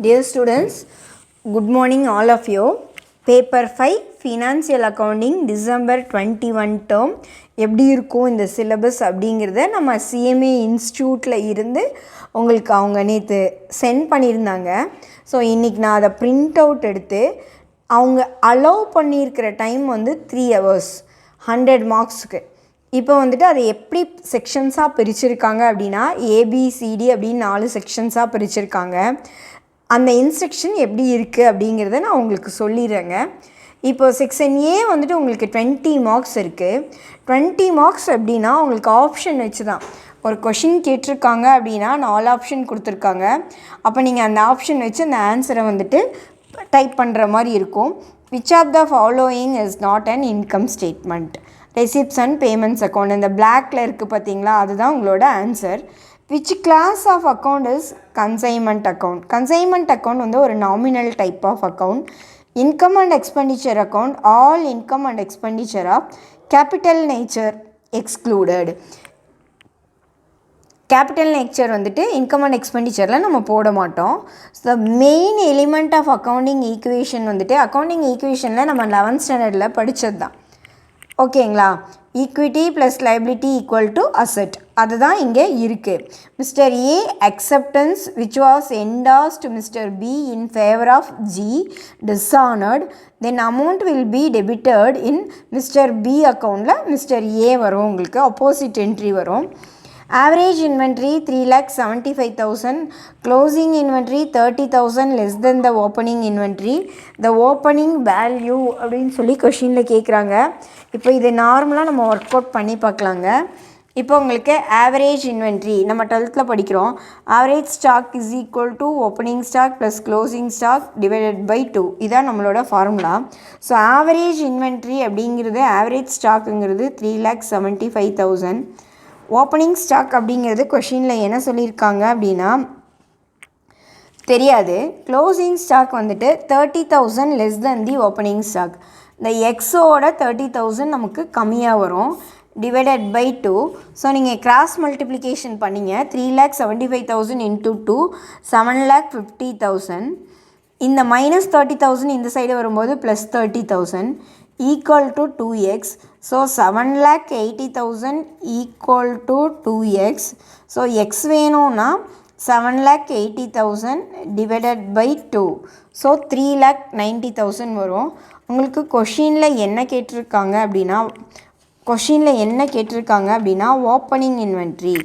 Dear students, good morning all of you. Paper 5 Financial Accounting December 21 term எப்படி இருக்கும் இந்த syllabus அப்படிங்கிறத நம்ம சிஎம்ஏ இன்ஸ்டியூட்டில் இருந்து உங்களுக்கு அவங்க நேற்று சென்ட் பண்ணியிருந்தாங்க. ஸோ இன்றைக்கி நான் அதை பிரிண்ட் அவுட் எடுத்து அவங்க அலோவ் பண்ணியிருக்கிற டைம் வந்து 3 hours 100 மார்க்ஸுக்கு. இப்போ வந்துட்டு அதை எப்படி செக்ஷன்ஸாக பிரிச்சுருக்காங்க அப்படின்னா ஏபிசிடி அப்படின்னு 4 செக்ஷன்ஸாக பிரிச்சுருக்காங்க. அந்த இன்ஸ்ட்ரக்ஷன் எப்படி இருக்குது அப்படிங்கிறத நான் உங்களுக்கு சொல்லிடுறேங்க. இப்போ செக்ஷன் ஏ வந்துட்டு உங்களுக்கு 20 மார்க்ஸ் இருக்குது. 20 மார்க்ஸ் அப்படின்னா உங்களுக்கு ஆப்ஷன் வச்சு தான் ஒரு கொஷின் கேட்டிருக்காங்க அப்படின்னா 4 ஆப்ஷன் கொடுத்துருக்காங்க. அப்போ நீங்கள் அந்த ஆப்ஷன் வச்சு அந்த ஆன்சரை வந்துட்டு டைப் பண்ணுற மாதிரி இருக்கும். Which of the following is not an income statement, receipts and payments account. இந்த பிளாக்ல இருக்குது பார்த்தீங்களா, அதுதான் உங்களோட answer. Which class of account is consignment account? Consignment account வந்து ஒரு nominal type of account. Income and expenditure account, all income and expenditure of capital nature excluded. Capital nature வந்துட்டு income and expenditureல நம்ம போட மாட்டோம். So the main element of accounting equation வந்துட்டு accounting equationல நம்ம 11th standardல படித்தது தான். ஓகேங்களா? Equity plus liability equal to asset, அதுதான் இங்கே இருக்குது. Mister A acceptance which was endorsed mister B in favour of G dishonoured, then amount will be debited in mister B அக்கௌண்ட்டில் mister A வரும், உங்களுக்கு ஆப்போசிட் என்ட்ரி வரும். Average inventory 3,75,000, closing inventory 30,000 less than the opening inventory. The opening value அப்படின்னு சொல்லி கொஷினில் கேட்குறாங்க. இப்போ இது நார்மலாக நம்ம ஒர்க் அவுட் பண்ணி பார்க்கலாங்க. இப்போ உங்களுக்கு ஆவரேஜ் இன்வென்ட்ரி நம்ம 12th படிக்கிறோம். Average stock is equal to opening stock plus closing stock divided by 2, இதான் நம்மளோட ஃபார்முலா. ஸோ ஆவரேஜ் இன்வென்ட்ரி அப்படிங்கிறது ஆவரேஜ் ஸ்டாக்குங்கிறது 3,75,000. ஓப்பனிங் ஸ்டாக் அப்படிங்கிறது கொஷினில் என்ன சொல்லியிருக்காங்க அப்படின்னா தெரியாது. க்ளோசிங் ஸ்டாக் வந்துட்டு 30,000 less than the opening stock. இந்த எக்ஸோட 30,000 நமக்கு கம்மியாக வரும், டிவைடட் பை 2. ஸோ நீங்கள் கிராஸ் மல்டிப்ளிகேஷன் பண்ணிங்க. 3,75,000 இன்ட்டு 2 7,50,000. இந்த மைனஸ் 30,000 இந்த சைடு வரும்போது plus 30,000 equal to 2x. So 7,80,000 equal to 2x. So X வேணும்னா 7,80,000 டிவைடட் பை 2. ஸோ 3,90,000 வரும். உங்களுக்கு கொஷினில் என்ன கேட்டிருக்காங்க அப்படின்னா ஓப்பனிங் இன்வென்ட்ரி.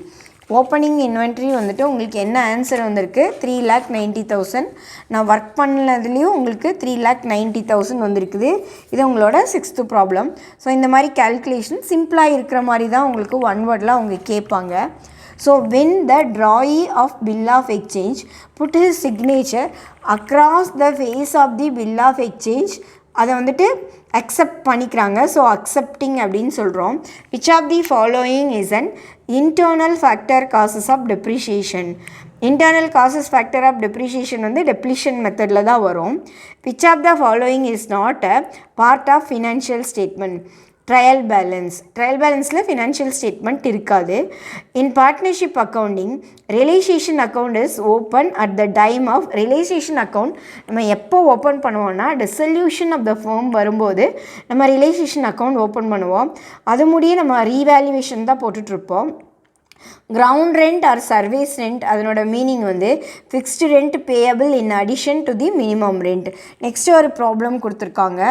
ஓப்பனிங் இன்வென்ட்ரி வந்துட்டு உங்களுக்கு என்ன ஆன்சர் வந்திருக்கு? 3,90,000. நான் ஒர்க் பண்ணதுலேயும் உங்களுக்கு 3,90,000 வந்திருக்குது. இது உங்களோட 6th ப்ராப்ளம். ஸோ இந்த மாதிரி கேல்குலேஷன் சிம்பிளாக இருக்கிற மாதிரி தான் உங்களுக்கு ஒன் வேர்டில் அவங்க கேட்பாங்க. So when the drawee of bill of exchange put his signature across the face of the bill of exchange, அதை வந்துட்டு அக்செப்ட் பண்ணிக்கிறாங்க. ஸோ அக்செப்டிங் அப்படின்னு சொல்கிறோம். Which of the following is an internal factor causes of depreciation. Internal causes factor of depreciation வந்து depletion மெத்தடில் தான் வரும். Which of the following is not a part of financial statement. Trial பேலன்ஸில் financial statement இருக்காது. In partnership accounting realization account is open at the time of realization account. நம்ம எப்போ open பண்ணுவோம்னா dissolution of the firm வரும்போது நம்ம realisation account open பண்ணுவோம். அது முடிய நம்ம ரீவேல்யூவேஷன் தான் போட்டுட்ருப்போம். Ground rent or service rent, அதனோட மீனிங் வந்து fixed rent payable in addition to the minimum rent. Next ஒரு ப்ராப்ளம் கொடுத்துருக்காங்க.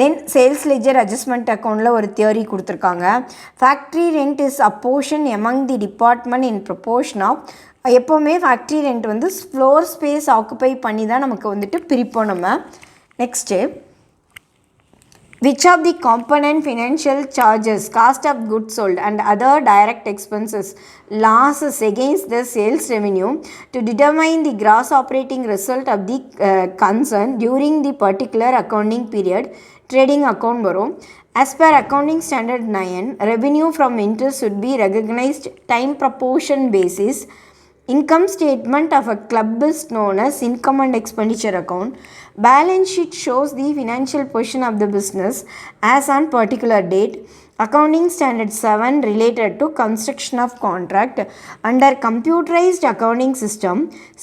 தென் சேல்ஸ் லெஜர் அட்ஜஸ்ட்மெண்ட் அக்கௌண்ட்டில் ஒரு தியரி கொடுத்துருக்காங்க. Factory rent is apportion among the department in proportion of. எப்போவுமே factory rent வந்து floor space occupy பண்ணி தான் நமக்கு வந்துட்டு பிரிப்போம் நம்ம. Next which of the component financial charges, cost of goods sold and other direct expenses losses against the sales revenue to determine the gross operating result of the concern during the particular accounting period, trading account வரும். As per accounting standard 9, revenue from interest should be recognized time proportion basis. Income statement of a club is known as income and expenditure account. Balance sheet shows the financial position of the business as on particular date. Accounting Standard 7 related to construction of contract. Under computerized accounting system,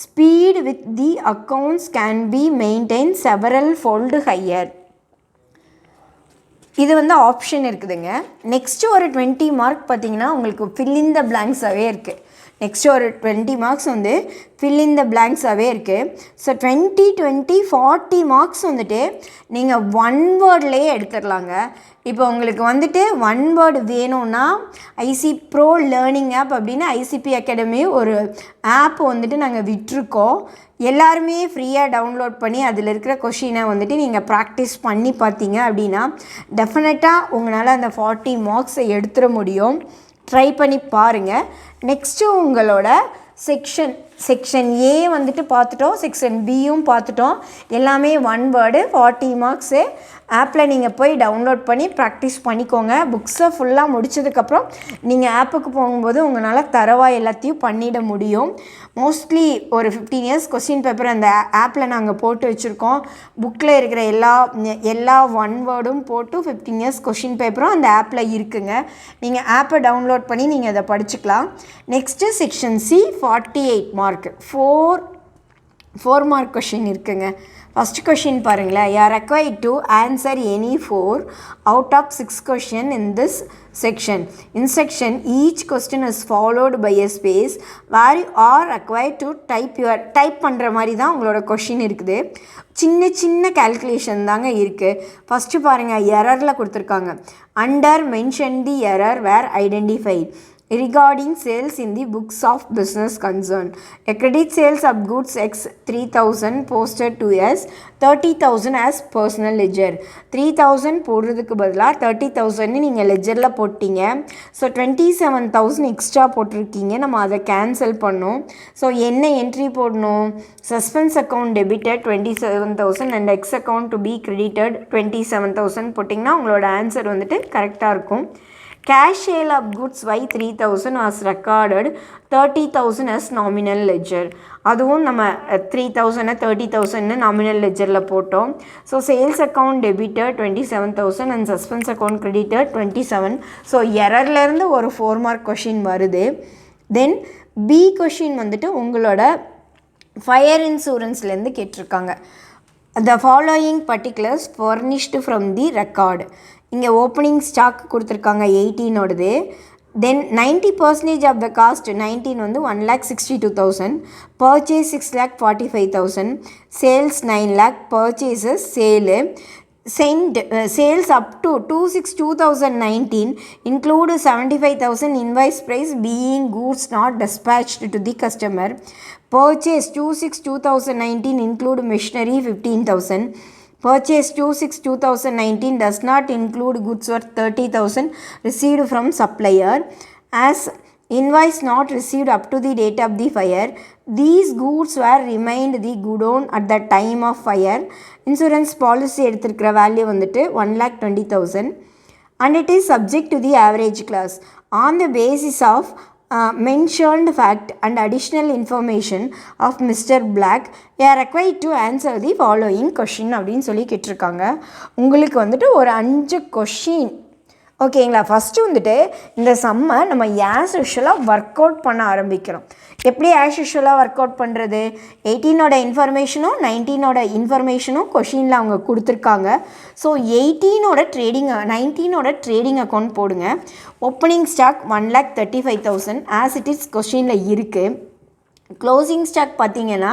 speed with the accounts can be maintained several fold higher. இது வந்து option இருக்குதுங்க. Next ஒரு 20 mark பார்த்தீங்கன்னா உங்களுக்கு fill in த பிளாங்க்ஸாகவே இருக்குது. Next ஒரு 20 marks வந்து fill in த பிளாங்க்ஸாகவே இருக்குது. ஸோ 40 மார்க்ஸ் வந்துட்டு நீங்கள் ஒன் வேர்ட்லேயே எடுத்துடலாங்க. இப்போ உங்களுக்கு வந்துட்டு ஒன் வேர்டு வேணும்னா ஐசி ப்ரோ லேர்னிங் ஆப் அப்படின்னு ஐசிபி அகாடமி ஒரு ஆப் வந்துட்டு நாங்கள் விட்டுருக்கோம். எல்லாருமே ஃப்ரீயாக டவுன்லோட் பண்ணி அதில் இருக்கிற கொஷினை வந்துட்டு நீங்கள் ப்ராக்டிஸ் பண்ணி பார்த்தீங்க அப்படின்னா டெஃபினட்டாக உங்களால் அந்த 40 மார்க்ஸை எடுத்துட முடியும். ட்ரை பண்ணி பாருங்கள். நெக்ஸ்ட்டு உங்களோட செக்ஷன் ஏ வந்துட்டு பார்த்துட்டோம், செக்ஷன் பியும் பார்த்துட்டோம். எல்லாமே ஒன் வேர்டு 40 மார்க்ஸு. ஆப்பில் நீங்கள் போய் டவுன்லோட் பண்ணி ப்ராக்டிஸ் பண்ணிக்கோங்க. புக்ஸை ஃபுல்லாக முடித்ததுக்கப்புறம் நீங்கள் ஆப்புக்கு போகும்போது உங்களால் தரவாக எல்லாத்தையும் பண்ணிட முடியும். மோஸ்ட்லி ஒரு 15 இயர்ஸ் கொஸ்டின் பேப்பர் அந்த ஆப்பில் நாங்கள் போட்டு வச்சுருக்கோம். புக்கில் இருக்கிற எல்லா ஒன் வேர்டும் போட்டு 15 இயர்ஸ் கொஸ்டின் பேப்பரும் அந்த ஆப்பில் இருக்குங்க. நீங்கள் ஆப்பை டவுன்லோட் பண்ணி நீங்கள் அதை படிச்சுக்கலாம். Next section C 48 mark 4 mark question இருக்குங்க. ஃபஸ்ட் கொஷின் பாருங்களேன். You are required to answer any 4 out of 6 question in this section. In section, each question is followed by a space where you are required to type பண்ணுற மாதிரி தான் உங்களோட question இருக்குது. சின்ன calculation தாங்க இருக்குது. First பாருங்கள், எரரில் கொடுத்துருக்காங்க. Under mention the error were identified regarding sales in the books of business concern. A credit sales of goods X 3000 posted to S 30,000 as personal ledger. 3000 போடுறதுக்கு பதிலாக 30,000 நீங்கள் லெஜரில் போட்டிங்க. ஸோ 27,000 எக்ஸ்ட்ரா போட்டிருக்கீங்க. நம்ம அதை கேன்சல் பண்ணோம். ஸோ என்ன என்ட்ரி போடணும்? Suspense account debited 27,000 and X account to be credited 27,000 போட்டிங்கன்னா உங்களோட ஆன்சர் வந்துட்டு கரெக்டாக இருக்கும். Cash sale of goods Y 3000 was recorded 30,000 as nominal ledger. அதுவும் நம்ம 3,000 30,000 nominal ledgerல போட்டோம். So sales account debited 27,000 and suspense account credited 27. So எரர்லேருந்து ஒரு 4 மார்க் கொஷின் வருது. தென் பி கொஷின் வந்துட்டு உங்களோட ஃபயர் இன்சூரன்ஸ்லேருந்து கேட்டிருக்காங்க. The following particulars furnished from the record. இங்கே ஓப்பனிங் ஸ்டாக் கொடுத்துருக்காங்க 18ஓடது. தென் 90% ஆஃப் த காஸ்ட் 19 வந்து 1,62,000, purchase 6,45,000, sales 9 lakh, purchases sales up to 2/6/2019 include 75,000 invoice price being goods not dispatched to the customer. Purchase 2/6/2019 include machinery 15,000. Purchase 2/6/2019 does not include goods worth 30,000 received from supplier. As invoice not received up to the date of the fire, these goods were remained the godown at the time of fire. Insurance policy எடுத்திருக்கிற value வந்துட்டு 1,20,000 and it is subject to the average class. On the basis of mentioned fact and additional information of Mr. Black, you are required to answer the following question அப்படின்னு சொல்லி கேட்டிருக்காங்க. உங்களுக்கு வந்துட்டு ஒரு 5 question ஓகேங்களா. First வந்துட்டு இந்த சம்மை நம்ம ஆஸ் யூஷுவலாக ஒர்க் அவுட் பண்ண ஆரம்பிக்கிறோம். எப்படி ஆஸ் யூஷுவலாக ஒர்க் அவுட் பண்ணுறது? 18ஓட இன்ஃபர்மேஷனும் 19ஓட இன்ஃபர்மேஷனும் கொஷினில் அவங்க கொடுத்துருக்காங்க. ஸோ 19ஓட ட்ரேடிங் அக்கௌண்ட் போடுங்க. Opening stock 1,35,000 as it is கொஷினில் இருக்குது. க்ளோசிங் ஸ்டாக் பார்த்திங்கன்னா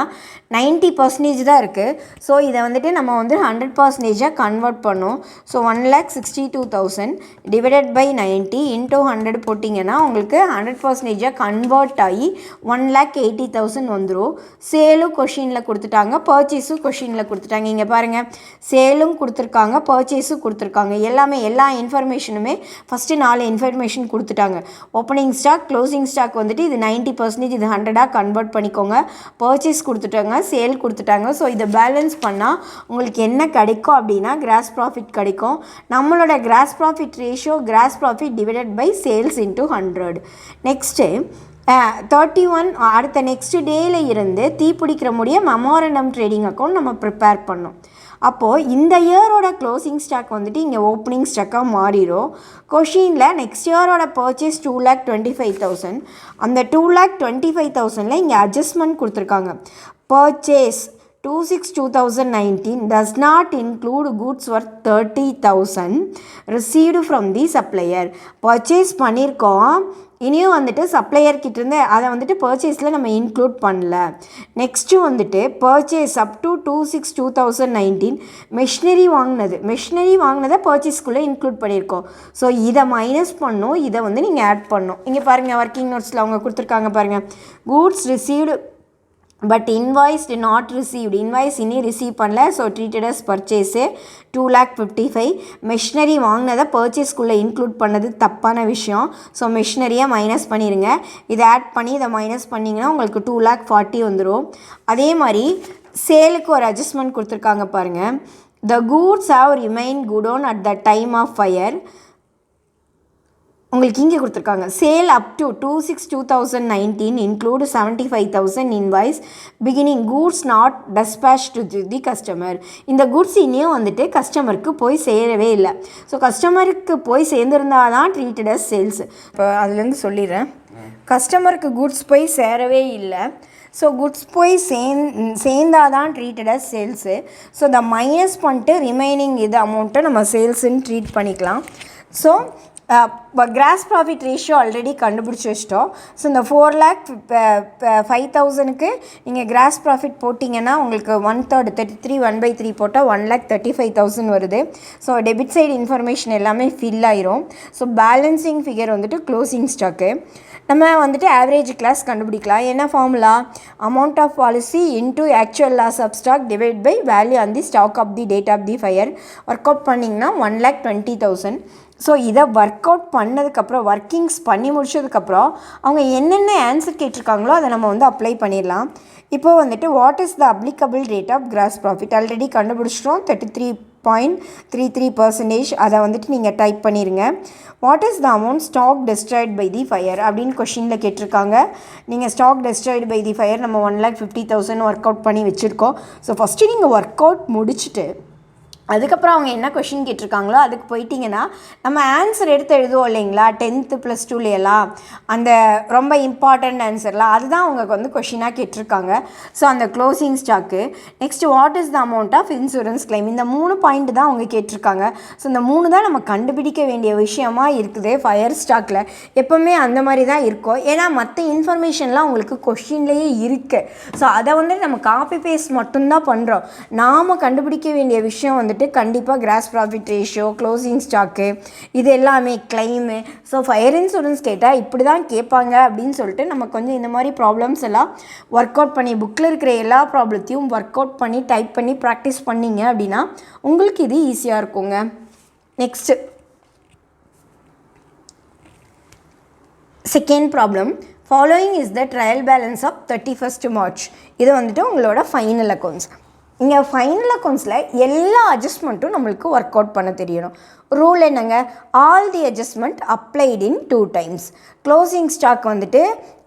90% தான் இருக்குது. ஸோ இதை வந்துட்டு நம்ம வந்து 100% கன்வெர்ட் பண்ணோம். ஸோ 1,62,000 டிவைடட் பை 90 இன்டூ 100 போட்டிங்கன்னா உங்களுக்கு 100% கன்வெர்ட் ஆகி 1,80,000 வந்துடும். சேலும் கொஷினில் கொடுத்துட்டாங்க, பர்ச்சேஸும் கொஷினில் கொடுத்துட்டாங்க. இங்கே பாருங்கள், சேலும் கொடுத்துருக்காங்க, பர்ச்சேஸும் கொடுத்துருக்காங்க. எல்லா இன்ஃபர்மேஷனுமே ஃபஸ்ட்டு 4 இன்ஃபர்மேஷன் கொடுத்துட்டாங்க. ஓப்பனிங் ஸ்டாக், க்ளோசிங் ஸ்டாக் வந்துட்டு இது 90%, இது 100 கன்வெர்ட் பண்ணிக்கோங்க. பர்ச்சேஸ் கொடுத்துட்டாங்க, சேல் கொடுத்துட்டாங்க. ஸோ இதை பேலன்ஸ் பண்ணால் உங்களுக்கு என்ன கிடைக்கும் அப்படின்னா கிராஸ் ப்ராஃபிட் கிடைக்கும். நம்மளோட gross profit ratio gross profit divided by sales into 100. Next 31 அடுத்த நெக்ஸ்ட் டேயில் இருந்து தீப்பிடிக்கிற முடிய மெமோரண்டம் ட்ரேடிங் அக்கௌண்ட் நம்ம ப்ரிப்பேர் பண்ணோம். அப்போது இந்த இயரோட க்ளோசிங் ஸ்டாக் வந்துட்டு இங்கே ஓப்பனிங் ஸ்டாக்காக மாறிடும். கொஷினில் நெக்ஸ்ட் இயரோட பர்ச்சேஸ் 2,25,000. அந்த 2,25,000ல் இங்கே அட்ஜஸ்ட்மெண்ட் கொடுத்துருக்காங்க. Purchase 26/2019 does not include goods worth 30,000 received from the supplier. Purchase பண்ணியிருக்கோம், இனியும் வந்துட்டு சப்ளையர் கிட்டேருந்து அதை வந்துட்டு பர்ச்சேஸில் நம்ம இன்க்ளூட் பண்ணல. நெக்ஸ்ட்டு வந்துட்டு பர்ச்சேஸ் அப் டு 2/6/2019 மெஷினரி வாங்கினதை பர்ச்சேஸ்க்குள்ளே இன்க்ளூட் பண்ணியிருக்கோம். ஸோ இதை மைனஸ் பண்ணணும், இதை வந்து நீங்கள் ஆட் பண்ணணும். இங்கே பாருங்கள், ஒர்க்கிங் நோட்ஸில் அவங்க கொடுத்துருக்காங்க பாருங்கள். Goods received but invoiced not received. Invoice இனி ரிசீவ் பண்ணல, so treated as purchase 2,55,000. Machinery வாங்கினதை பர்ச்சேஸ்க்குள்ளே இன்க்ளூட் பண்ணது தப்பான விஷயம். ஸோ மெஷினரியை மைனஸ் பண்ணிடுங்க. இதை ஆட் பண்ணி இதை மைனஸ் பண்ணிங்கன்னா உங்களுக்கு 2,40,000 வந்துடும். அதே மாதிரி சேலுக்கு ஒரு அட்ஜஸ்ட்மெண்ட் கொடுத்துருக்காங்க பாருங்கள். The goods have remain good on at the time of fire. உங்களுக்கு இங்கே கொடுத்துருக்காங்க. Sale up to 2/6/2019 include 75,000 invoice beginning goods not despatch to the customer. இந்த குட்ஸ் இனியும் வந்துட்டு கஸ்டமருக்கு போய் சேரவே இல்லை. ஸோ கஸ்டமருக்கு போய் சேர்ந்துருந்தால் தான் ட்ரீட்டட் அஸ் சேல்ஸ். இப்போ அதுலேருந்து சொல்லிடுறேன். கஸ்டமருக்கு குட்ஸ் போய் சேரவே இல்லை. ஸோ குட்ஸ் போய் சேர்ந்தால் தான் ட்ரீட்டட் அஸ் சேல்ஸு. ஸோ இதை மைனஸ் பண்ணிட்டு ரிமைனிங் இது அமௌண்ட்டை நம்ம சேல்ஸுன்னு ட்ரீட் பண்ணிக்கலாம். So cross profit ratio already கண்டுபிடிச்சி வச்சிட்டோம். ஸோ இந்த 4,05,000க்கு நீங்கள் கிராஸ் ப்ராஃபிட் போட்டிங்கன்னா உங்களுக்கு 1/3 33 1/3 போட்டால் 1,35,000 வருது. ஸோ டெபிட் சைடு இன்ஃபர்மேஷன் எல்லாமே ஃபில் ஆயிரும். ஸோ பேலன்சிங் ஃபிகர் வந்துட்டு க்ளோசிங் ஸ்டாக்கு. நம்ம வந்துட்டு ஆவரேஜ் கிளாஸ் கண்டுபிடிக்கலாம். என்ன formula? Amount of policy into actual loss of stock divide by value on the stock of the date of the fire. Work out பண்ணிங்கன்னா 1,20,000. So இதை work out பண்ணதுக்கப்புறம், workings பண்ணி முடிச்சதுக்கப்புறம் அவங்க என்னென்ன ஆன்சர் கேட்டிருக்காங்களோ அதை நம்ம வந்து அப்ளை பண்ணிடலாம். இப்போது வந்துட்டு what is the applicable rate of gross profit already கண்டுபிடிச்சிட்டோம். 33.33%. அதை வந்துட்டு நீங்கள் டைப் பண்ணிடுங்க. What is the amount stock destroyed by the fire அப்படின்னு கொஷினில் கேட்டிருக்காங்க. நீங்கள் stock destroyed by the fire நம்ம 1,50,000 ஒர்க் அவுட் பண்ணி வச்சுருக்கோம். ஸோ ஃபஸ்ட்டு நீங்கள் ஒர்க் அவுட் முடிச்சுட்டு அதுக்கப்புறம் அவங்க என்ன கொஷின் கேட்டிருக்காங்களோ அதுக்கு போயிட்டிங்கன்னா நம்ம ஆன்சர் எடுத்து எழுதுவோம் இல்லைங்களா, 10th + 2லாம் அந்த ரொம்ப இம்பார்ட்டண்ட் ஆன்சர்லாம், அதுதான் அவங்க வந்து கொஷினாக கேட்டிருக்காங்க. ஸோ அந்த closing stock. Next what is the amount of insurance claim. இந்த 3 பாயிண்ட் தான் அவங்க கேட்டிருக்காங்க. ஸோ இந்த 3 தான் நம்ம கண்டுபிடிக்க வேண்டிய விஷயமா இருக்குது ஃபயர் ஸ்டாக்கில். எப்போவுமே அந்த மாதிரி தான் இருக்கும். ஏன்னா மற்ற இன்ஃபர்மேஷன்லாம் உங்களுக்கு கொஷின்லேயே இருக்குது. ஸோ அதை வந்து நம்ம காப்பி பேஸ்ட் மட்டும்தான் பண்ணுறோம். நாம் கண்டுபிடிக்க வேண்டிய விஷயம் வந்து கண்டிப்பாக cross profit ratio, closing stock, இது எல்லாமே கிளைமு. ஸோ ஃபயர் இன்சூரன்ஸ் கேட்டால் இப்படி தான் கேட்பாங்க அப்படின்னு சொல்லிட்டு நம்ம கொஞ்சம் இந்த மாதிரி ப்ராப்ளம்ஸ் எல்லாம் ஒர்க் அவுட் பண்ணி புக்கில் இருக்கிற எல்லா ப்ராப்ளத்தையும் ஒர்க் அவுட் பண்ணி டைப் பண்ணி ப்ராக்டிஸ் பண்ணிங்க அப்படின்னா உங்களுக்கு இது ஈஸியாக இருக்குங்க. Next second problem. Following is the trial balance of 31st March. இது வந்துட்டு உங்களோட ஃபைனல் அக்கௌண்ட்ஸ். இங்கே ஃபைனல் அக்கௌண்ட்ஸில் எல்லா அட்ஜஸ்ட்மெண்ட்டும் நம்மளுக்கு ஒர்க் அவுட் பண்ண தெரியணும். ரூல் என்னங்க? All the adjustment applied in 2 times. Closing stock வந்துட்டு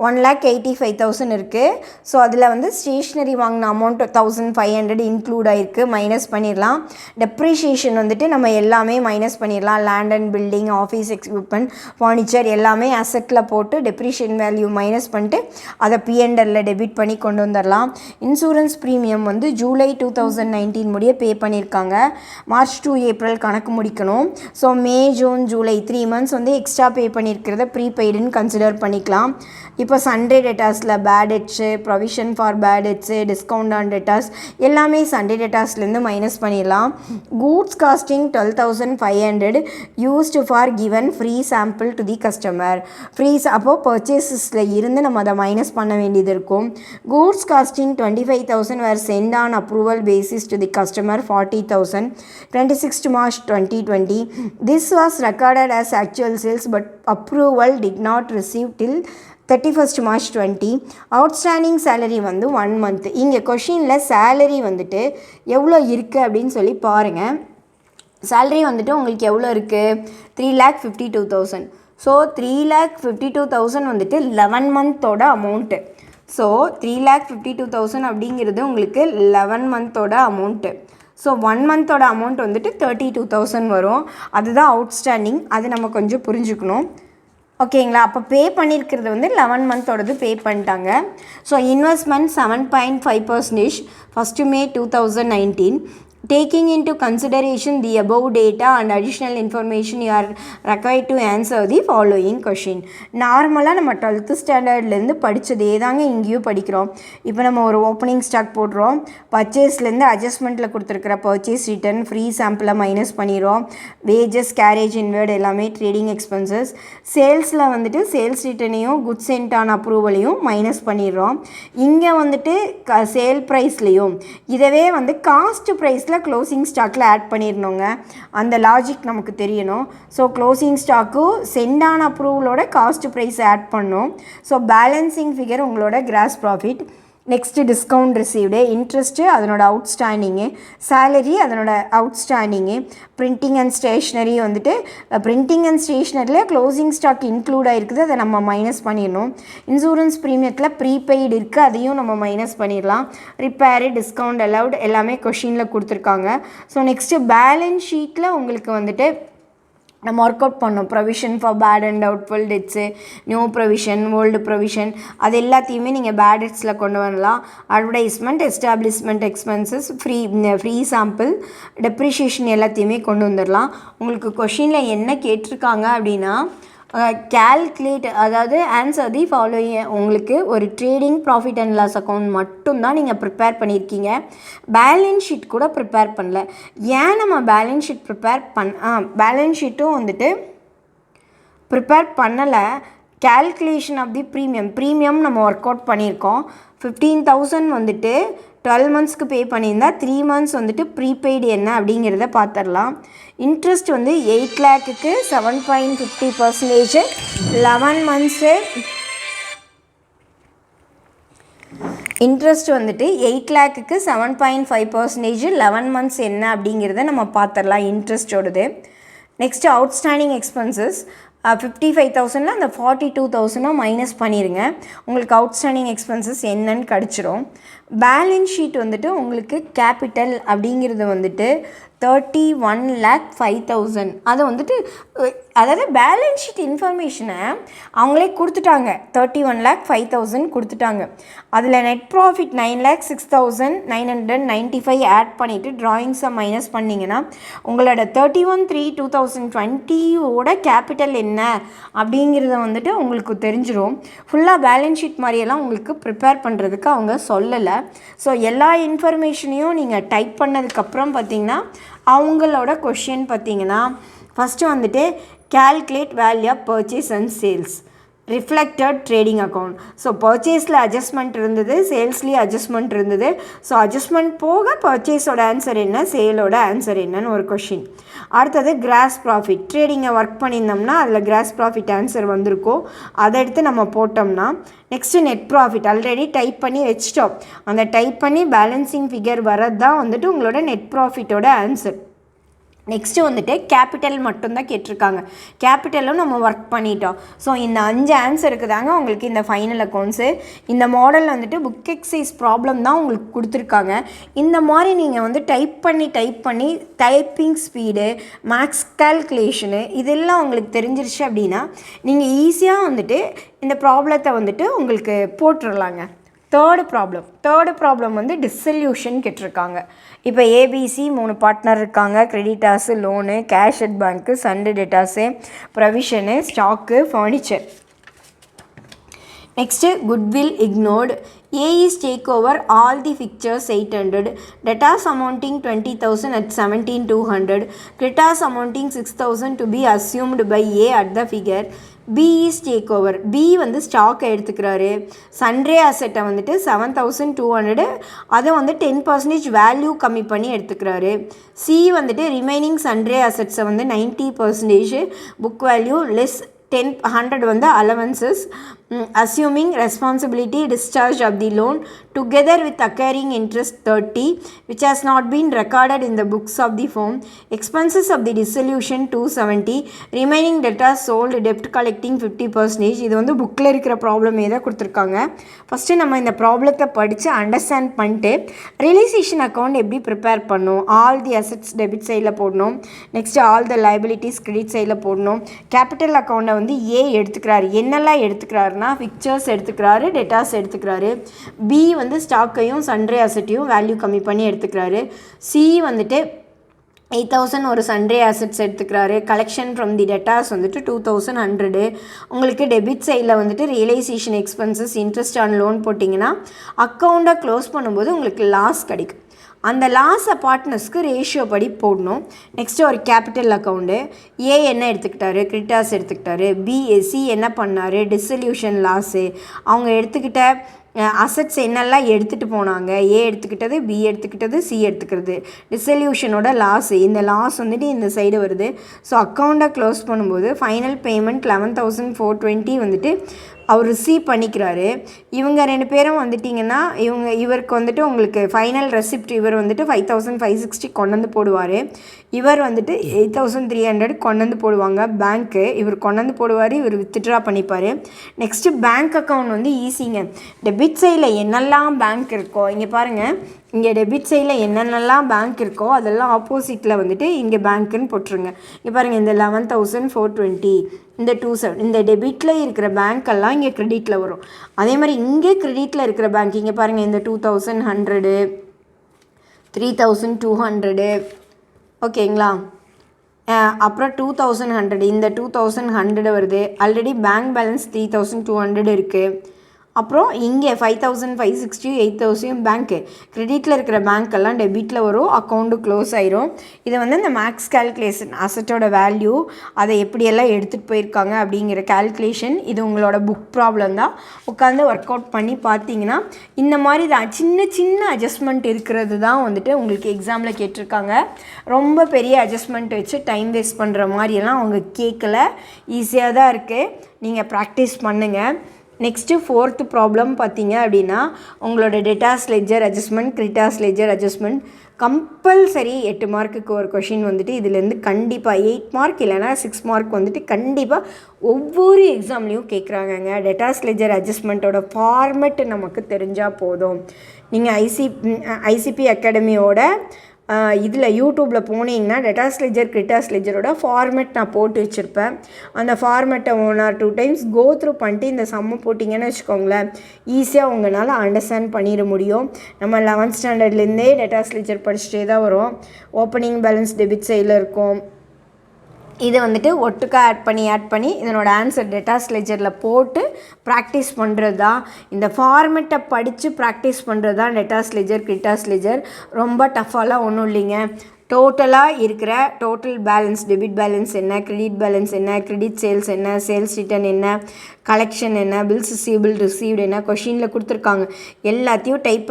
1,85,000 இருக்குது. ஸோ அதில் வந்து ஸ்டேஷ்னரி வாங்கின அமௌண்ட் 1,500 இன்க்ளூட் ஆகிருக்கு, மைனஸ் பண்ணிடலாம். டெப்ரிஷியேஷன் வந்துட்டு நம்ம எல்லாமே மைனஸ் பண்ணிடலாம். Land and building, office equipment, furniture எல்லாமே அசெட்டில் போட்டு டெப்ரிஷியேஷன் வேல்யூ மைனஸ் பண்ணிட்டு அதை P&Lல டெபிட் பண்ணி கொண்டு வந்துடலாம். இன்சூரன்ஸ் ப்ரீமியம் வந்து ஜூலை 2019 முடிய பே பண்ணியிருக்காங்க. மார்ச் to ஏப்ரல் கணக்கு முடிக்கணும். ஸோ மே, ஜூன், ஜூலை 3 months வந்து எக்ஸ்ட்ரா பே பண்ணியிருக்கிறத ப்ரீபெய்டுன்னு கன்சிடர் பண்ணிக்கலாம். இப்போ சண்டே டேட்டாஸில் bad debts, provision for bad debts, discount on debtors எல்லாமே சண்டே டேட்டாஸ்லேருந்து மைனஸ் பண்ணிடலாம். Goods costing 12,500 used for given free sample to the customer. அப்போது பர்ச்சேஸஸில் இருந்து நம்ம அதை மைனஸ் பண்ண வேண்டியது இருக்கும். Goods costing 25,000 were sent on approval basis to the customer 40,000 26th March 2020. This was recorded as actual sales but approval did not receive till 31st March 2020. Outstanding salary வந்து 1 month. இங்கே கொஷினில் சேலரி வந்துட்டு எவ்வளோ இருக்குது அப்படின்னு சொல்லி பாருங்கள். சேலரி வந்துட்டு உங்களுக்கு எவ்வளோ இருக்குது? 3,52,000. ஸோ 3,52,000 வந்துட்டு 11 monthோட அமௌண்ட்டு. ஸோ 3,52,000 அப்படிங்கிறது உங்களுக்கு 11 monthோட அமௌண்ட்டு. ஸோ 1 மந்தோட அமௌண்ட் வந்துட்டு 32,000 வரும். அதுதான் அவுட்ஸ்டாண்டிங். அது நம்ம கொஞ்சம் புரிஞ்சுக்கணும். ஓகேங்களா? அப்போ பே பண்ணியிருக்கிறது வந்து 11 மந்தோடது பே பண்ணிட்டாங்க. So investment 7.5% first May 2019. Taking into consideration the above data and additional information, you are required to answer the following question. நார்மலாக நம்ம 12th ஸ்டாண்டர்ட்லேருந்து படித்ததே தாங்க இங்கேயும் படிக்கிறோம். இப்போ நம்ம ஒரு ஓப்பனிங் ஸ்டாக் போடுறோம். பர்ச்சேஸ்லேருந்து அட்ஜஸ்ட்மெண்ட்டில் கொடுத்துருக்குற பர்ச்சேஸ் ரிட்டர்ன் ஃப்ரீ சாம்பிளை மைனஸ் பண்ணிடுறோம். வேஜஸ், கேரேஜ் இன்வேர்டு எல்லாமே ட்ரேடிங் எக்ஸ்பென்சஸ். சேல்ஸில் வந்துட்டு சேல்ஸ் ரிட்டர்னையும் குட்ஸ் சென்ட் ஆன் அப்ரூவலையும் மைனஸ் பண்ணிடுறோம். இங்கே வந்துட்டு சேல் ப்ரைஸ்லேயும் இதவே வந்து காஸ்ட் ப்ரைஸில் க்ளோசிங் ஸ்டாக்கில் ஆட் பண்ணிடணுங்க. அந்த லாஜிக் நமக்கு தெரியணும். So closing stock sent on அப்ரூவலோட காஸ்ட் ப்ரைஸ் ஆட் பண்ணணும். ஸோ பேலன்சிங் ஃபிகர் உங்களோட gross profit. Next discount received, interest அதனோட அவுட்ஸ்டாண்டிங்கு, சேலரி அதனோட அவுட்ஸ்டாண்டிங்கு, பிரிண்டிங் அண்ட் ஸ்டேஷ்னரி வந்துட்டு பிரிண்டிங் அண்ட் ஸ்டேஷ்னரியில் க்ளோசிங் ஸ்டாக் இன்க்ளூட் ஆகிருக்குது, அதை நம்ம மைனஸ் பண்ணிடணும். இன்சூரன்ஸ் ப்ரீமியத்தில் ப்ரீபெய்டு இருக்குது, அதையும் நம்ம மைனஸ் பண்ணிடலாம். ரிப்பேரு, டிஸ்கவுண்ட் அலவுட் எல்லாமே கொஷினில் கொடுத்துருக்காங்க. ஸோ நெக்ஸ்ட்டு பேலன்ஸ் ஷீட்டில் உங்களுக்கு வந்துட்டு நம்ம ஒர்க் அவுட் பண்ணோம். Provision for bad and doubtful debts, new provision, old provision, அது எல்லாத்தையுமே நீங்கள் பேட் டெட்ஸில் கொண்டு வரலாம். Advertisement, establishment expenses, free sample, depreciation எல்லாத்தையுமே கொண்டு வந்துடலாம். உங்களுக்கு கொஷினில் என்ன கேட்டிருக்காங்க அப்படின்னா கேல்குலேட், அதாவது ஆன்சர் தி ஃபாலோயிங். உங்களுக்கு ஒரு trading profit and loss account மட்டும்தான் நீங்கள் ப்ரிப்பேர் பண்ணியிருக்கீங்க. பேலன்ஸ் ஷீட் கூட ப்ரிப்பேர் பண்ணல. ஏன் நம்ம பேலன்ஸ் ஷீட் பேலன்ஸ் ஷீட்டும் வந்துட்டு ப்ரிப்பேர் பண்ணலை. கேல்குலேஷன் ஆஃப் தி ப்ரீமியம் நம்ம ஒர்க் அவுட் பண்ணியிருக்கோம். 15,000 வந்துட்டு 12 மந்த்ஸ்க்கு பே பண்ணியிருந்தால் 3 மந்த்ஸ் வந்துட்டு ப்ரீபெய்டு என்ன அப்படிங்கிறத பார்த்துடலாம். இன்ட்ரெஸ்ட் வந்து 8 லேக்குக்கு 7.50%, 11 மந்த்ஸு. இன்ட்ரெஸ்ட் வந்துட்டு 8 லேக்குக்கு 7.5%, 11 மந்த்ஸ் என்ன அப்படிங்கிறத நம்ம பார்த்துடலாம் இன்ட்ரெஸ்ட்டோடது. நெக்ஸ்ட்டு அவுட்ஸ்டாண்டிங் எக்ஸ்பென்சஸ் 55,000 அந்த 42,000 மைனஸ் பண்ணிடுங்க. உங்களுக்கு அவுட்ஸ்டாண்டிங் எக்ஸ்பென்சஸ் என்னன்னு கிடச்சிரும். பேலன்ஸ் ஷீட் வந்துட்டு உங்களுக்கு கேபிட்டல் அப்படிங்கிறது வந்துட்டு 31,05,000. அதை வந்துட்டு அதாவது பேலன்ஸ் ஷீட் இன்ஃபர்மேஷனை அவங்களே கொடுத்துட்டாங்க. 31,05,000 கொடுத்துட்டாங்க. அதில் நெட் ப்ராஃபிட் 9,06,995 ஆட் பண்ணிவிட்டு ட்ராயிங்ஸை மைனஸ் பண்ணிங்கன்னா உங்களோட 31/3/2020 கேபிட்டல் என்ன அப்படிங்கிறத வந்துட்டு உங்களுக்கு தெரிஞ்சிடும். ஃபுல்லாக பேலன்ஸ் ஷீட் மாதிரியெல்லாம் உங்களுக்கு ப்ரிப்பேர் பண்ணுறதுக்கு அவங்க சொல்லலை. ஸோ எல்லா இன்ஃபர்மேஷனையும் நீங்கள் டைப் பண்ணதுக்கப்புறம் பார்த்தீங்கன்னா அவங்களோட கொஷின் பார்த்தீங்கன்னா ஃபஸ்ட்டு வந்துட்டு calculate value of purchase and sales, reflected trading account. So பர்ச்சேஸில் அட்ஜஸ்ட்மெண்ட் இருந்தது, சேல்ஸ்லேயும் அட்ஜஸ்ட்மெண்ட் இருந்தது. ஸோ அட்ஜஸ்ட்மெண்ட் போக பர்ச்சேஸோட ஆன்சர் என்ன, சேலோட ஆன்சர் என்னன்னு ஒரு கொஷின். அடுத்தது கிராஸ் ப்ராஃபிட். ட்ரேடிங்கை ஒர்க் பண்ணியிருந்தோம்னா அதில் கிராஸ் ப்ராஃபிட் ஆன்சர் வந்திருக்கும். அதை எடுத்து நம்ம போட்டோம்னா next net profit already type பண்ணி வச்சிட்டோம். அந்த டைப் பண்ணி பேலன்சிங் ஃபிகர் வரது தான் வந்துட்டு உங்களோட நெட் ப்ராஃபிட்டோட ஆன்சர். நெக்ஸ்ட்டு வந்துட்டு கேபிட்டல் மட்டும்தான் கேட்டிருக்காங்க. கேபிட்டலும் நம்ம ஒர்க் பண்ணிட்டோம். ஸோ இந்த 5 ஆன்சருக்கு தாங்க உங்களுக்கு இந்த ஃபைனல் அக்கௌண்ட்ஸு. இந்த மாடல் வந்துட்டு புக் எக்ஸைஸ் ப்ராப்ளம் தான் உங்களுக்கு கொடுத்துருக்காங்க. இந்த மாதிரி நீங்கள் வந்து டைப் பண்ணி டைப்பிங் ஸ்பீடு, மேக்ஸ் கால்குலேஷனு இதெல்லாம் உங்களுக்கு தெரிஞ்சிருச்சு அப்படின்னா நீங்கள் ஈஸியாக வந்துட்டு இந்த ப்ராப்ளத்தை வந்துட்டு உங்களுக்கு போட்டுடலாங்க. தேர்டு ப்ராப்ளம் வந்து டிசல்யூஷன் கேட்டிருக்காங்க. இப்போ ஏபிசி 3 பார்ட்னர் இருக்காங்க. Creditors, loan, cash at bank, sundry debtors, provision, stock, furniture. Next goodwill ignored. A is take over all the fixtures 800, debtors amounting 20,000 at 17,200, creditors amounting 6,000 to be assumed by A at the figure. B is take over. B வந்து ஸ்டாக்கை எடுத்துக்கிறாரு. சன்ட்ரே அசெட்டை வந்துட்டு 7,200, அதை வந்து 10% value கம்மி பண்ணி எடுத்துக்கிறாரு. C வந்துட்டு remaining சன்ட்ரே அசெட்ஸை வந்து 90% book value less 100 வந்து allowances. assuming responsibility discharge of the loan together with accruing interest 30 which has not been recorded in the books of the firm, expenses of the dissolution 270, remaining debtors sold, debt collecting 50%. இது வந்து புக்கில் இருக்கிற ப்ராப்ளமே தான் கொடுத்துருக்காங்க. First நம்ம இந்த ப்ராப்ளத்தை படித்து அண்டர்ஸ்டாண்ட் பண்ணிட்டு ரியலைசேஷன் அக்கௌண்ட் எப்படி ப்ரிப்பேர் பண்ணணும், ஆல் தி அசட்ஸ் டெபிட் சைடில் போடணும், next all the liabilities credit சைடில் போடணும். கேபிட்டல் அக்கௌண்ட்டை வந்து ஏ எடுத்துக்கிறாரு, என்னெல்லாம் எடுத்துக்கிறாருன்னா ஃபிக்சர்ஸ் எடுத்துக்கிறாரு, டெட்டாஸ் எடுத்துக்கிறாரு. பி வந்து ஸ்டாக்கையும் சன்ட்ரி அசட்டையும் வேல்யூ கம்மி பண்ணி எடுத்துக்கிறாரு. சி வந்துட்டு 8,000 ஒரு சன்ட்ரி அசட்ஸ் எடுத்துக்கிறாரு. கலெக்ஷன் ஃப்ரம் தி டெட்டாஸ் வந்துட்டு 2,100. உங்களுக்கு டெபிட் சைடில் வந்துட்டு realisation expenses interest on loan போட்டிங்கன்னா அக்கௌண்ட்டை க்ளோஸ் பண்ணும்போது உங்களுக்கு லாஸ் கிடைக்கும். அந்த லாஸை பார்ட்னர்ஸ்க்கு ரேஷியோ படி போடணும். நெக்ஸ்ட்டு ஒரு கேபிட்டல் அக்கௌண்ட்டு. ஏ என்ன எடுத்துக்கிட்டாரு, கிரெடிட்டாஸ் எடுத்துக்கிட்டாரு. சி என்ன பண்ணார், டிசல்யூஷன் லாஸு. அவங்க எடுத்துக்கிட்ட அசட்ஸ் என்னெல்லாம் எடுத்துகிட்டு போனாங்க, ஏ எடுத்துக்கிட்டது, பி எடுத்துக்கிட்டது, சி எடுத்துக்கிறது. டிசல்யூஷனோட லாஸு, இந்த லாஸ் வந்துட்டு இந்த சைடு வருது. ஸோ அக்கௌண்ட்டை க்ளோஸ் பண்ணும்போது ஃபைனல் பேமெண்ட் 11,420 வந்துட்டு அவர் ரிசீவ் பண்ணிக்கிறாரு. இவங்க 2 பேரும் வந்துட்டிங்கன்னா இவருக்கு வந்துட்டு உங்களுக்கு ஃபைனல் ரெசிப்ட் இவர் வந்துட்டு 5,560 கொண்டு வந்து போடுவார். இவர் வந்துட்டு 8,300 கொண்டு வந்து போடுவாங்க பேங்க்கு. இவர் கொண்டு வந்து போடுவார், இவர் வித்ட்ரா பண்ணிப்பார். நெக்ஸ்ட்டு பேங்க் அக்கௌண்ட் வந்து ஈஸிங்க. டெபிட் சைடில் என்னெல்லாம் பேங்க் இருக்கோ இங்கே பாருங்கள், இங்கே டெபிட் சைடில் என்னென்னலாம் பேங்க் இருக்கோ அதெல்லாம் ஆப்போசிட்டில் வந்துட்டு இங்கே பேங்க்குன்னு போட்டுருங்க. இங்கே பாருங்கள், இந்த 11,420, இந்த 27, இந்த டெபிட்டில் இருக்கிற பேங்க்கெல்லாம் இங்கே க்ரெடிட்டில் வரும். அதே மாதிரி இங்கே க்ரெடிட்டில் இருக்கிற பேங்க் இங்கே பாருங்கள், இந்த 2,100, 3,200, ஓகேங்களா. அப்புறம் 2,100, இந்த 2,100 வருது. ஆல்ரெடி பேங்க் பேலன்ஸ் 3,200 இருக்குது. அப்புறம் இங்கே 5,560, 8,000 பேங்க்கு. க்ரெடிட்டில் இருக்கிற பேங்க்கெல்லாம் டெபிட்டில் வரும், அக்கௌண்ட்டு க்ளோஸ் ஆயிரும். இதை வந்து இந்த மேக்ஸ் கேல்குலேஷன் அசட்டோட வேல்யூ அதை எப்படியெல்லாம் எடுத்துகிட்டு போயிருக்காங்க அப்படிங்கிற கேல்குலேஷன். இது உங்களோட புக் ப்ராப்ளம் தான். உட்காந்து ஒர்க் அவுட் பண்ணி பார்த்தீங்கன்னா இந்த மாதிரி தான் சின்ன சின்ன அட்ஜஸ்ட்மெண்ட் இருக்கிறது தான் வந்துட்டு உங்களுக்கு எக்ஸாமில் கேட்டிருக்காங்க. ரொம்ப பெரிய அட்ஜஸ்ட்மெண்ட் வச்சு டைம் வேஸ்ட் பண்ணுற மாதிரியெல்லாம் அவங்க கேட்கல. ஈஸியாக தான் இருக்குது, நீங்கள் ப்ராக்டிஸ் பண்ணுங்கள். நெக்ஸ்ட்டு 4th ப்ராப்ளம் பார்த்தீங்க அப்படின்னா உங்களோட debtors ledger adjustment, creditors ledger adjustment compulsory 8 மார்க்குக்கு ஒரு கொஷின் வந்துட்டு இதுலேருந்து கண்டிப்பாக 8 மார்க் இல்லைனா 6 மார்க் வந்துட்டு கண்டிப்பாக ஒவ்வொரு எக்ஸாம்லேயும் கேட்குறாங்கங்க. டெட்டாஸ் லெட்ஜர் அட்ஜஸ்ட்மெண்ட்டோட ஃபார்மெட் நமக்கு தெரிஞ்சால் போதும். நீங்கள் ஐசிபி அகாடமியோட இதில் யூடியூப்பில் போனீங்கன்னா டெட்டாஸ் லெட்ஜர் கிரெடிட்டாஸ் லெட்ஜரோட ஃபார்மெட் நான் போட்டு வச்சுருப்பேன். அந்த ஃபார்மெட்டை 1 or 2 times கோ த்ரூ பண்ணிட்டு இந்த சம்மை போட்டிங்கன்னு வச்சுக்கோங்களேன், ஈஸியாக உங்களால் அண்டர்ஸ்டாண்ட் பண்ணிட முடியும். நம்ம 11th ஸ்டாண்டர்ட்லேருந்தே டெட்டாஸ் லெட்ஜர் படிச்சுட்டே தான் வரும். ஓப்பனிங் பேலன்ஸ் டெபிட் சைடில் இருக்கும். இதை வந்துட்டு ஒட்டுக்கா ஆட் பண்ணி இதனோட ஆன்சர் டெட்டாஸ் லெட்ஜரில் போட்டு ப்ராக்டிஸ் பண்ணுறது தான். இந்த ஃபார்மெட்டை படித்து ப்ராக்டிஸ் பண்ணுறது தான் டெட்டாஸ் லெட்ஜர் கிரெடிட்டாஸ் லெட்ஜர். ரொம்ப டஃப்பாலாம் ஒன்றும் இல்லைங்க. டோட்டலாக இருக்கிற டோட்டல் பேலன்ஸ், டெபிட் பேலன்ஸ் என்ன, கிரெடிட் பேலன்ஸ் என்ன, கிரெடிட் சேல்ஸ் என்ன, சேல்ஸ் ரிட்டர்ன் என்ன, கலெக்ஷன் என்ன, பில்ஸ் ரிசீவ்டு என்ன, கொஷினில் கொடுத்துருக்காங்க. எல்லாத்தையும் டைப்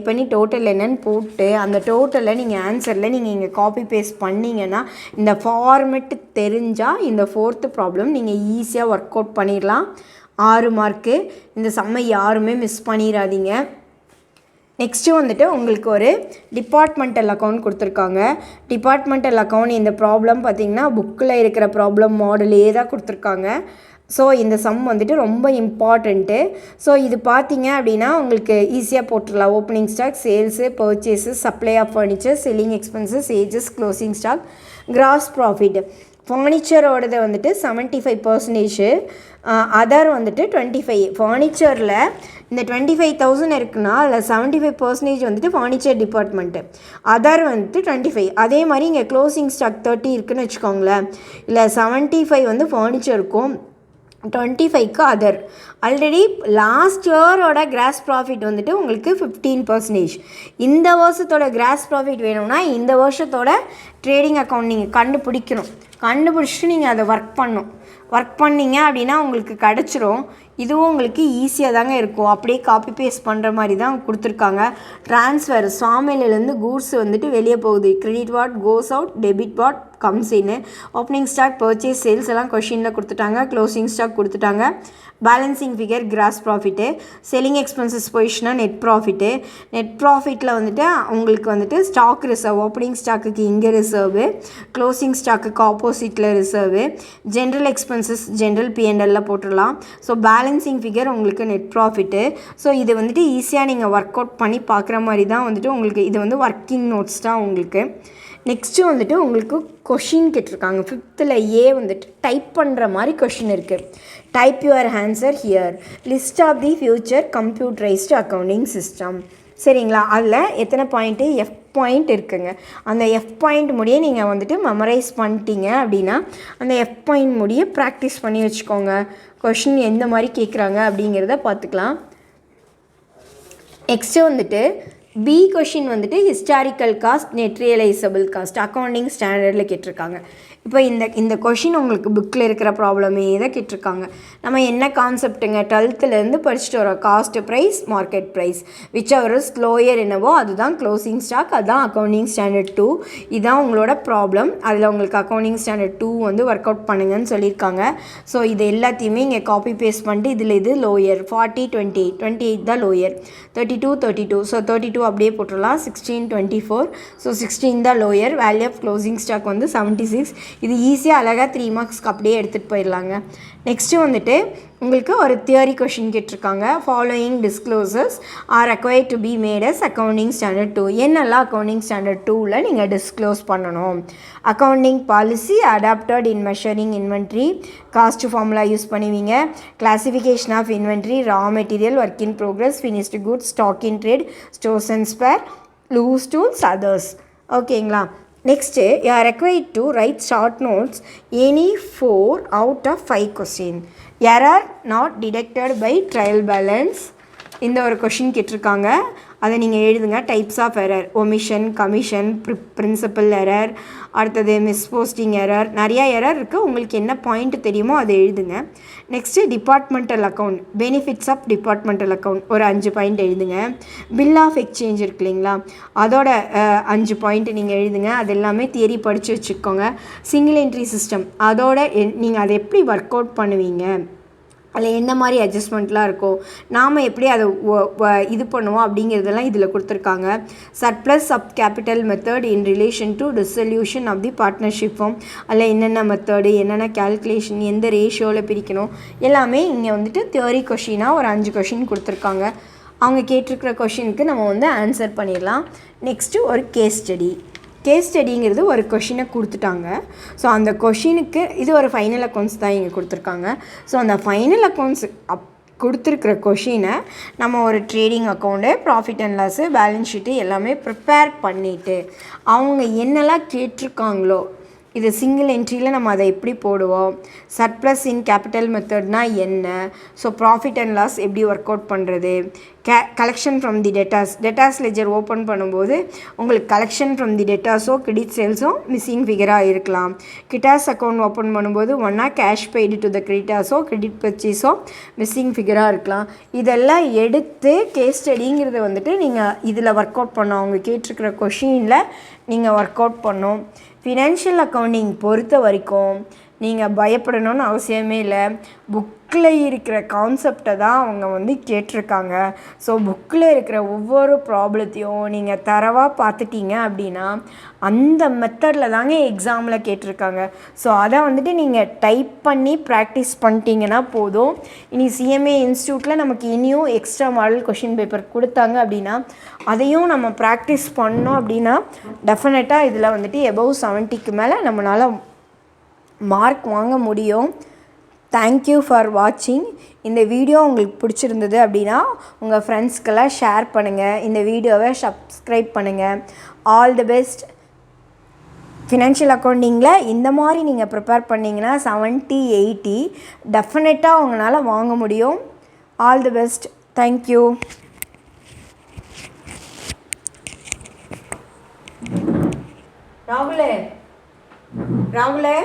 பண்ணி டோட்டல் என்னன்னு போட்டு அந்த டோட்டலை நீங்கள் ஆன்சரில் நீங்கள் இங்கே காப்பி பேஸ்ட் பண்ணிங்கன்னா இந்த ஃபார்மெட்டு தெரிஞ்சால் இந்த 4th ப்ராப்ளம் நீங்கள் ஈஸியாக ஒர்க் அவுட் பண்ணிடலாம். 6 மார்க்கு. இந்த சம்மை யாருமே மிஸ் பண்ணிடாதீங்க. நெக்ஸ்ட்டு வந்துட்டு உங்களுக்கு ஒரு டிபார்ட்மெண்டல் அக்கௌண்ட் கொடுத்துருக்காங்க. டிபார்ட்மெண்டல் அக்கௌண்ட் இந்த ப்ராப்ளம் பார்த்திங்கன்னா புக்கில் இருக்கிற ப்ராப்ளம் மாடலே தான் கொடுத்துருக்காங்க. ஸோ இந்த சம் வந்துட்டு ரொம்ப இம்பார்ட்டண்ட்டு. ஸோ இது பார்த்தீங்க அப்படின்னா உங்களுக்கு ஈஸியாக போட்டுடலாம். Opening stock, sales, purchases, supply of furniture, selling expenses, wages, closing stock, gross profit. ஃபர்னிச்சரோடது வந்துட்டு 75%, அதர் வந்துட்டு 25. ஃபர்னிச்சரில் இந்த 25,000 இருக்குன்னா அதில் 75% வந்துட்டு ஃபர்னிச்சர் டிபார்ட்மெண்ட்டு, அதர் வந்துட்டு 25. அதே மாதிரி இங்கே க்ளோசிங் ஸ்டாக் 30 இருக்குதுன்னு வச்சுக்கோங்களேன். இல்லை 75 வந்து ஃபர்னிச்சருக்கும் 25க்கு அதர். ஆல்ரெடி லாஸ்ட் இயரோட கிராஸ் ப்ராஃபிட் வந்துட்டு உங்களுக்கு 15%. இந்த வருஷத்தோட கிராஸ் ப்ராஃபிட் வேணும்னா இந்த வருஷத்தோட ட்ரேடிங் அக்கௌண்ட் நீங்கள் கண்டுபிடிச்சிட்டு நீங்கள் அதை ஒர்க் பண்ணிங்க அப்படின்னா உங்களுக்கு கிடச்சிரும். இதுவும் உங்களுக்கு ஈஸியாக தாங்க இருக்கும். அப்படியே காப்பி பேஸ்ட் பண்ணுற மாதிரி தான் கொடுத்துருக்காங்க. ட்ரான்ஸ்ஃபர், சாமிலேருந்து கூட்ஸ் வந்துட்டு வெளியே போகுது. Credit what goes out, debit what comes in. Opening stock, purchase, sales எல்லாம் கொஷினில் கொடுத்துட்டாங்க. க்ளோசிங் ஸ்டாக் கொடுத்துட்டாங்க. Balancing figure cross profit, selling expenses போயிடுச்சுன்னா நெட் ப்ராஃபிட்டு. நெட் ப்ராஃபிட்டில் வந்துட்டு உங்களுக்கு வந்துட்டு ஸ்டாக் ரிசர்வ், ஓப்பனிங் ஸ்டாக்குக்கு இங்கே ரிசர்வு, க்ளோசிங் ஸ்டாக்குக்கு ஆப்போசிட்டில் reserve, general expenses general P&L போட்டுடலாம். ஸோ பேலன்சிங் ஃபிகர் உங்களுக்கு நெட் ப்ராஃபிட்டு. ஸோ இது வந்துட்டு ஈஸியாக நீங்கள் ஒர்க் அவுட் பண்ணி பார்க்குற மாதிரி தான் வந்துட்டு உங்களுக்கு இது வந்து ஒர்க்கிங் நோட்ஸ் தான் உங்களுக்கு. நெக்ஸ்ட்டு வந்துட்டு உங்களுக்கு கொஷின் கேட்டிருக்காங்க. 5th வந்துட்டு டைப் பண்ணுற மாதிரி கொஷின் இருக்குது. Type your answer here. List of the future computerized accounting system. சரிங்களா? அதில் எத்தனை பாயிண்ட்டு? F பாயிண்ட் இருக்குங்க. அந்த F பாயிண்ட் முடிய நீங்கள் வந்துட்டு மெமரைஸ் பண்ணிட்டீங்க அப்படின்னா அந்த F பாயிண்ட் முடிய ப்ராக்டிஸ் பண்ணி வச்சுக்கோங்க. கொஷின் எந்த மாதிரி கேட்குறாங்க அப்படிங்கிறத பார்த்துக்கலாம். நெக்ஸ்ட்டு வந்துட்டு பி கொஷின் வந்துட்டு historical cost, net realisable cost accounting ஸ்டாண்டர்டில் கேட்டிருக்காங்க. இப்போ இந்த கொஷின் உங்களுக்கு புக்கில் இருக்கிற ப்ராப்ளமே தான் கேட்டிருக்காங்க. நம்ம என்ன கான்செப்ட்டுங்க 12th படிச்சுட்டு வரோம். Cost price, market price, whichever is lower என்னவோ அதுதான் க்ளோசிங் ஸ்டாக், அதுதான் அக்கௌண்டிங் ஸ்டாண்டர்ட் 2. இதுதான் உங்களோட ப்ராப்ளம். அதில் உங்களுக்கு அக்கௌண்டிங் ஸ்டாண்டர்ட் 2 வந்து ஒர்க் அவுட் பண்ணுங்கன்னு சொல்லியிருக்காங்க. ஸோ இது எல்லாத்தையுமே இங்கே காப்பி பேஸ்ட் பண்ணிட்டு இதில் இது லோயர் 40, 28, 28 தான் லோயர், 32, 32. ஸோ 32 அப்படியே போட்டுடலாம். 16, 24. ஸோ 16 தான் lower. Value of closing stock வந்து 76. இது ஈஸியாக அழகாக 3 மார்க்ஸ்க்கு அப்படியே எடுத்துகிட்டு போயிடலாங்க. நெக்ஸ்ட்டு வந்துட்டு உங்களுக்கு ஒரு தியரி கொஷின் கேட்டிருக்காங்க. Following disclosures are required to be made as accounting standard 2. என்னெல்லாம் அக்கௌண்டிங் ஸ்டாண்டர்ட் 2ல் நீங்கள் டிஸ்க்ளோஸ் பண்ணணும்? Accounting policy adopted in measuring inventory, cost formula use பண்ணுவீங்க, classification of inventory, raw material, work in progress, finished goods, stock in trade, stores and spare, loose tools, others. ஓகேங்களா? Next, you are required to write short notes any 4 out of 5 question. Error not detected by trial balance. இந்த ஒரு question கேட்டிருக்காங்க. அதை நீங்கள் எழுதுங்க. Types of error, omission, commission, principal error, அடுத்தது misposting error, நிறையா error இருக்குது. உங்களுக்கு என்ன பாயிண்ட் தெரியுமோ அதை எழுதுங்க. Next departmental account, benefits of departmental account ஒரு 5 பாயிண்ட் எழுதுங்க. பில் ஆஃப் எக்ஸ்சேஞ்ச் இருக்கு இல்லைங்களா, அதோட 5 பாயிண்ட் நீங்கள் எழுதுங்க. அது எல்லாமே தியரி படித்து வச்சுக்கோங்க. சிங்கிள் என்ட்ரி சிஸ்டம், அதோட நீங்கள் அதை எப்படி ஒர்க் அவுட் பண்ணுவீங்க, அதில் என்ன மாதிரி அட்ஜஸ்ட்மெண்ட்லாம் இருக்கும், நாம் எப்படி அதை இது பண்ணுவோம் அப்படிங்கிறதெல்லாம் இதில் கொடுத்துருக்காங்க. Surplus of capital method in relation to dissolution of the partnership firm, அதில் என்னென்ன மெத்தடு, என்னென்ன கேல்குலேஷன், எந்த ரேஷியோவில் பிரிக்கணும், எல்லாமே இங்கே வந்துட்டு தியரி கொஷினாக ஒரு 5 கொஷின் கொடுத்துருக்காங்க. அவங்க கேட்டிருக்கிற கொஷினுக்கு நம்ம வந்து ஆன்சர் பண்ணிடலாம். நெக்ஸ்ட்டு ஒரு கேஸ் ஸ்டடி. கேஸ் ஸ்டடிங்கிறது ஒரு கொஷினை கொடுத்துட்டாங்க. ஸோ அந்த கொஷினுக்கு இது ஒரு ஃபைனல் அக்கௌண்ட்ஸ் தான் இங்கே கொடுத்துருக்காங்க. ஸோ அந்த ஃபைனல் அக்கௌண்ட்ஸ் கொடுத்துருக்குற கொஷினை நம்ம ஒரு trading account, profit and loss, balance sheet எல்லாமே ப்ரிப்பேர் பண்ணிவிட்டு அவங்க என்னெல்லாம் கேட்டிருக்காங்களோ, இது சிங்கிள் என்ட்ரியில் நம்ம அதை எப்படி போடுவோம், சர்ப்ளஸ் இன் கேபிட்டல் மெத்தட்னால் என்ன, ஸோ ப்ராஃபிட் அண்ட் லாஸ் எப்படி ஒர்க் அவுட் பண்ணுறது, collection from the debtors ledger open பண்ணும்போது உங்களுக்கு கலெக்ஷன் ஃப்ரம் தி டெட்டாஸோ கிரெடிட் சேல்ஸோ மிஸ்ஸிங் ஃபிகராக இருக்கலாம். கிட்டாஸ் அக்கௌண்ட் ஓப்பன் பண்ணும்போது ஒன்றா கேஷ் பெய்டு டு த கிரெடிட்டாஸோ கிரெடிட் பர்ச்சேஸோ மிஸ்ஸிங் ஃபிகராக இருக்கலாம். இதெல்லாம் எடுத்து கேஸ் ஸ்டடிங்கிறத வந்துட்டு நீங்கள் இதில் ஒர்க் அவுட் பண்ணோம். அவங்க கேட்டிருக்கிற கொஷினில் நீங்கள் ஒர்க் அவுட் பண்ணோம். ஃபினான்ஷியல் அக்கௌண்டிங் பொறுத்த வரைக்கும் நீங்கள் பயப்படணும்னு அவசியமே இல்லை. புக்கில் இருக்கிற கான்செப்டை தான் அவங்க வந்து கேட்டிருக்காங்க. ஸோ புக்கில் இருக்கிற ஒவ்வொரு ப்ராப்ளத்தையும் நீங்கள் தரவாக பார்த்துட்டீங்க அப்படின்னா அந்த மெத்தடில் தாங்க எக்ஸாமில் கேட்டிருக்காங்க. ஸோ அதை வந்துட்டு நீங்கள் டைப் பண்ணி ப்ராக்டிஸ் பண்ணிட்டீங்கன்னா போதும். இனி CMA இன்ஸ்டியூட்டில் நமக்கு இனியும் எக்ஸ்ட்ரா மாடல் கொஷின் பேப்பர் கொடுத்தாங்க அப்படின்னா அதையும் நம்ம ப்ராக்டிஸ் பண்ணோம் அப்படின்னா டெஃபினட்டாக இதில் வந்துட்டு எபவ் 70க்கு மேலே நம்மளால் மார்க் வாங்க முடியும். தேங்க்யூ ஃபார் வாட்சிங். இந்த வீடியோ உங்களுக்கு பிடிச்சிருந்தது அப்படின்னா உங்கள் ஃப்ரெண்ட்ஸ்க்கெல்லாம் ஷேர் பண்ணுங்கள். இந்த வீடியோவை சப்ஸ்கிரைப் பண்ணுங்கள். All the best. ஃபினான்ஷியல் அக்கௌண்டிங்கில் இந்த மாதிரி நீங்கள் ப்ரிப்பேர் பண்ணிங்கன்னா 70, 80 டெஃபினட்டாக உங்களால் வாங்க முடியும். All the best. தேங்க்யூ. ராகுலே